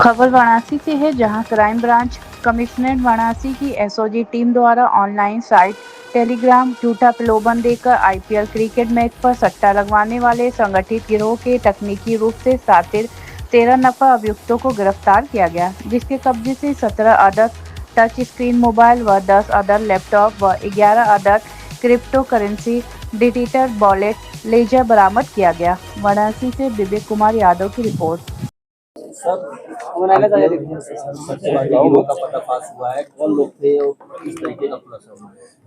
खबर वाराणसी से है, जहां क्राइम ब्रांच कमिश्नरेट वाराणसी की एसओजी टीम द्वारा ऑनलाइन साइट टेलीग्राम झूठा प्रलोभन देकर आईपीएल क्रिकेट मैच पर सट्टा लगवाने वाले संगठित गिरोह के तकनीकी रूप से सातिर 13 नफर अभियुक्तों को गिरफ्तार किया गया, जिसके कब्जे से 17 अदद टच स्क्रीन मोबाइल व 10 अदद लैपटॉप व 11 अदद crypto currency digital wallet ledger बरामद किया गया। वाराणसी से विवेक कुमार यादव की रिपोर्ट।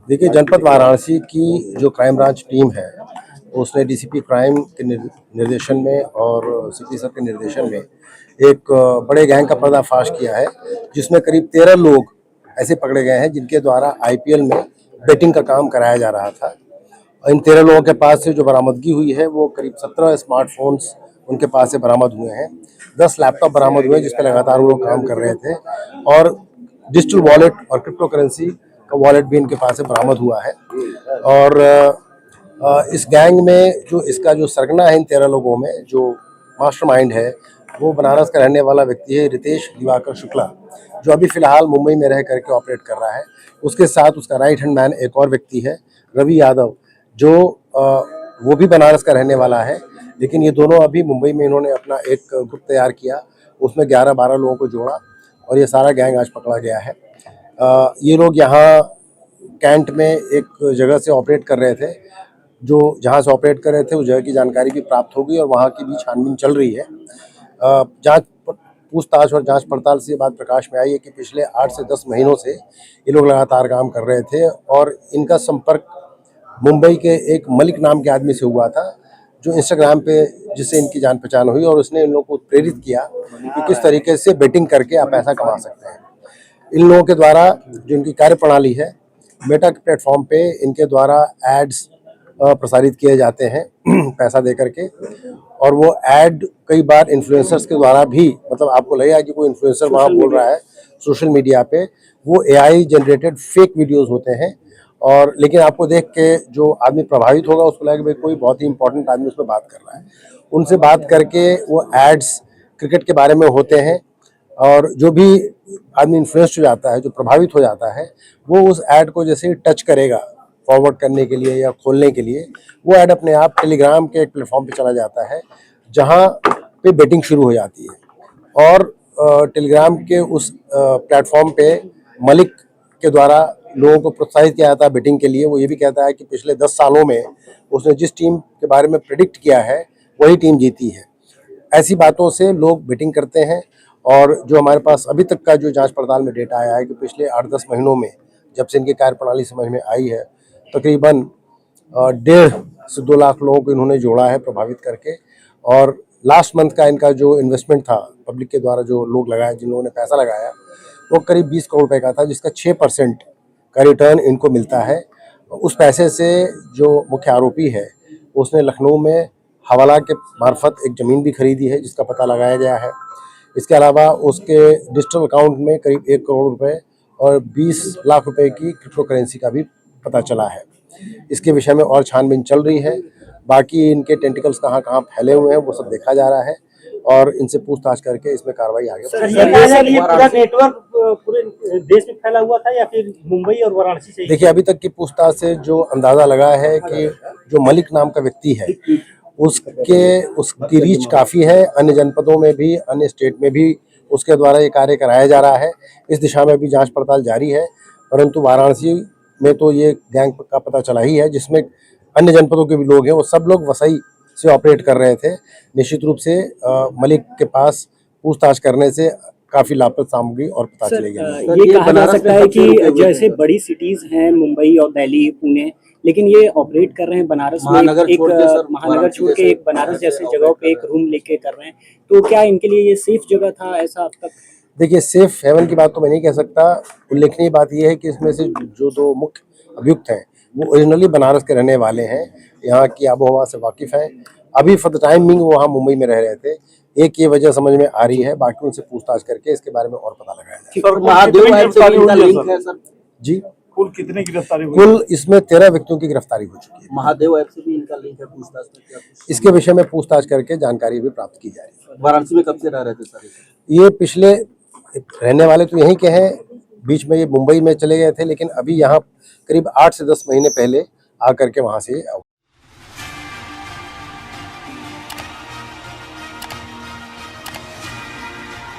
देखिए, जनपद वाराणसी की जो क्राइम ब्रांच टीम है उसने डीसीपी क्राइम के निर्देशन में और सीपी सर के निर्देशन में एक बड़े गैंग का पर्दाफाश किया है, जिसमें करीब 13 लोग ऐसे पकड़े गए हैं जिनके द्वारा आईपीएल में बेटिंग का काम कराया जा रहा था। इन 13 लोगों के पास से जो बरामदगी हुई है वो करीब 17 स्मार्टफोन्स उनके पास से बरामद हुए हैं, 10 लैपटॉप बरामद हुए जिस पर लगातार वो लोग काम कर रहे थे, और डिजिटल वॉलेट और क्रिप्टो करेंसी का वॉलेट भी इनके पास से बरामद हुआ है। और इस गैंग में जो इसका जो सरगना है इन 13 लोगों में जो मास्टरमाइंड है वो बनारस का रहने वाला व्यक्ति है रितेश दिवाकर शुक्ला, जो अभी फिलहाल मुंबई में रह करके ऑपरेट कर रहा है। उसके साथ उसका राइट हैंड मैन एक और व्यक्ति है रवि यादव, जो वो भी बनारस का रहने वाला है, लेकिन ये दोनों अभी मुंबई में इन्होंने अपना एक ग्रुप तैयार किया, उसमें 11-12 लोगों को जोड़ा और ये सारा गैंग आज पकड़ा गया है। ये लोग यहाँ कैंट में एक जगह से ऑपरेट कर रहे थे, जो जहाँ से ऑपरेट कर रहे थे उस जगह की जानकारी भी प्राप्त होगी और वहाँ की भी छानबीन चल रही है। जांच पूछताछ और जांच पड़ताल से ये बात प्रकाश में आई है कि पिछले 8 से 10 महीनों से ये लोग लगातार काम कर रहे थे और इनका संपर्क मुंबई के एक मलिक नाम के आदमी से हुआ था, जो इंस्टाग्राम पे जिससे इनकी जान पहचान हुई और उसने इन लोगों को प्रेरित किया कि किस तरीके से बेटिंग करके आप पैसा कमा सकते हैं। इन लोगों के द्वारा जो इनकी कार्यप्रणाली है, मेटा के प्लेटफॉर्म पे इनके द्वारा एड्स प्रसारित किए जाते हैं पैसा दे करके, और वो ऐड कई बार इन्फ्लुएंसर्स के द्वारा भी, मतलब आपको लगेगा कि कोई इन्फ्लुएंसर वहाँ बोल रहा है सोशल मीडिया पे, वो एआई जनरेटेड फेक वीडियोस होते हैं। और लेकिन आपको देख के जो आदमी प्रभावित होगा उसको लगेगा भाई कोई बहुत ही इंपॉर्टेंट आदमी उसमें बात कर रहा है। उनसे बात करके वो एड्स क्रिकेट के बारे में होते हैं, और जो भी आदमी इन्फ्लुएंस हो जाता है, जो प्रभावित हो जाता है, वो उस ऐड को जैसे टच करेगा फॉरवर्ड करने के लिए या खोलने के लिए, वो ऐड अपने आप टेलीग्राम के एक प्लेटफॉर्म पे चला जाता है जहाँ पे बेटिंग शुरू हो जाती है। और टेलीग्राम के उस प्लेटफॉर्म पे मलिक के द्वारा लोगों को प्रोत्साहित किया जाता है बेटिंग के लिए। वो ये भी कहता है कि पिछले 10 सालों में उसने जिस टीम के बारे में प्रेडिक्ट किया है वही टीम जीती है। ऐसी बातों से लोग बेटिंग करते हैं। और जो हमारे पास अभी तक का जो जांच पड़ताल में डेटा आया है कि पिछले 8-10 महीनों में जब से इनकी कार्यप्रणाली समझ में आई है, तकरीबन 1.5 से 2 लाख लोगों को इन्होंने जोड़ा है प्रभावित करके। और लास्ट मंथ का इनका जो इन्वेस्टमेंट था पब्लिक के द्वारा, जो लोग लगाए, जिन लोगों ने पैसा लगाया, वो करीब 20 करोड़ रुपए का था, जिसका 6% का रिटर्न इनको मिलता है। उस पैसे से जो मुख्य आरोपी है उसने लखनऊ में हवाला के मार्फत एक ज़मीन भी खरीदी है जिसका पता लगाया गया है। इसके अलावा उसके डिजिटल अकाउंट में करीब 1 करोड़ रुपए और 20 लाख रुपए की क्रिप्टो करेंसी का भी पता चला है। इसके विषय में और छानबीन चल रही है। बाकी इनके टेंटिकल्स कहाँ कहाँ फैले हुए हैं वो सब देखा जा रहा है और इनसे पूछताछ करके इसमें कार्रवाई आगे ये पूरा नेटवर्क पूरे देश में फैला हुआ था या फिर मुंबई और वाराणसी से? देखिए, अभी तक की पूछताछ से जो अंदाजा लगा है कि जो मलिक नाम का व्यक्ति है उसकी रीच काफ़ी है, अन्य जनपदों में भी, अन्य स्टेट में भी उसके द्वारा ये कार्य कराया जा रहा है। इस दिशा में भी जांच पड़ताल जारी है, परंतु वाराणसी में तो ये गैंग का पता चला ही है, जिसमें अन्य जनपदों के भी लोग हैं। वो सब लोग वसई से ऑपरेट कर रहे थे। निश्चित रूप से मलिक के पास पूछताछ करने से काफ़ी लाभप्रद सामग्री और पता चलेगी। ये कहा जा सकता है कि जैसे बड़ी सिटीज हैं मुंबई और दिल्ली, पुणे, लेकिन ये ऑपरेट कर रहे हैं बनारस में, एक महानगर छोड़ के एक बनारस जैसे जगहों पे एक रूम लेके कर रहे हैं, तो क्या इनके लिए ये सेफ जगह था ऐसा अब तक? देखिए, सेफ हेवन की बात तो मैं नहीं कह सकता। उल्लेखनीय बात यह है कि इसमें से जो 2 मुख्य अभियुक्त हैं वो ओरिजिनली बनारस के रहने वाले हैं, यहाँ की आबोहवा से वाकिफ़ हैं। अभी फॉर द टाइम बिंग वो वहाँ मुंबई में रह रहे थे। एक ये वजह समझ में आ रही है, बाकी उनसे पूछताछ करके इसके बारे में और पता लगाया जाए। जी, कुल कितने गिरफ्तारी हुई? कुल इसमें 13 व्यक्तियों की गिरफ्तारी हो चुकी है। महादेव ऐप से भी इनका लिंक है, पूछताछ में क्या? इसके विषय में पूछताछ करके जानकारी भी प्राप्त की जा रही है। वाराणसी में कब से रह रहे थे सर? ये पिछले रहने वाले तो यहीं के हैं, बीच में ये मुंबई में चले गए थे, लेकिन अभी यहाँ करीब 8 से 10 महीने पहले आकर के वहाँ से